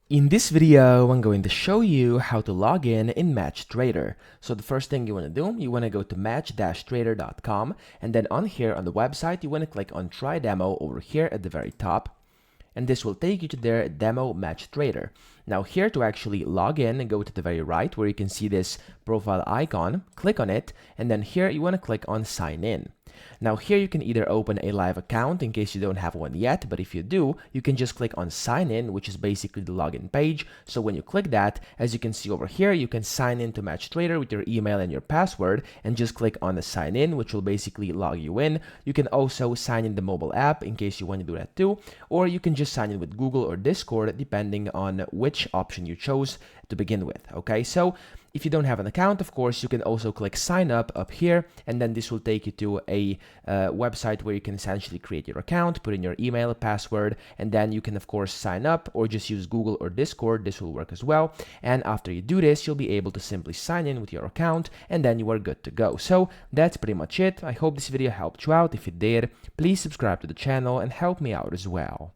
In this video, I'm going to show you how to log in MatchTrader. So the first thing you want to do, you want to go to match-trader.com, and then on here on the website, you want to click on Try Demo over here at the very top. And this will take you to their demo MatchTrader. Now here to actually log in and go to the very right where you can see this profile icon, click on it, and then here you want to click on sign in. Now here you can either open a live account in case you don't have one yet, but if you do, you can just click on sign in, which is basically the login page. So when you click that, as you can see over here, you can sign in to MatchTrader with your email and your password and just click on the sign in, which will basically log you in. You can also sign in the mobile app in case you want to do that too, or you can just sign in with Google or Discord depending on which option you chose to begin with. Okay, so if you don't have an account, of course, you can also click sign up here, and then this will take you to a website where you can essentially create your account, put in your email, password, and then you can, of course, sign up or just use Google or Discord. This will work as well. And after you do this, you'll be able to simply sign in with your account, and then you are good to go. So that's pretty much it. I hope this video helped you out. If it did, please subscribe to the channel and help me out as well.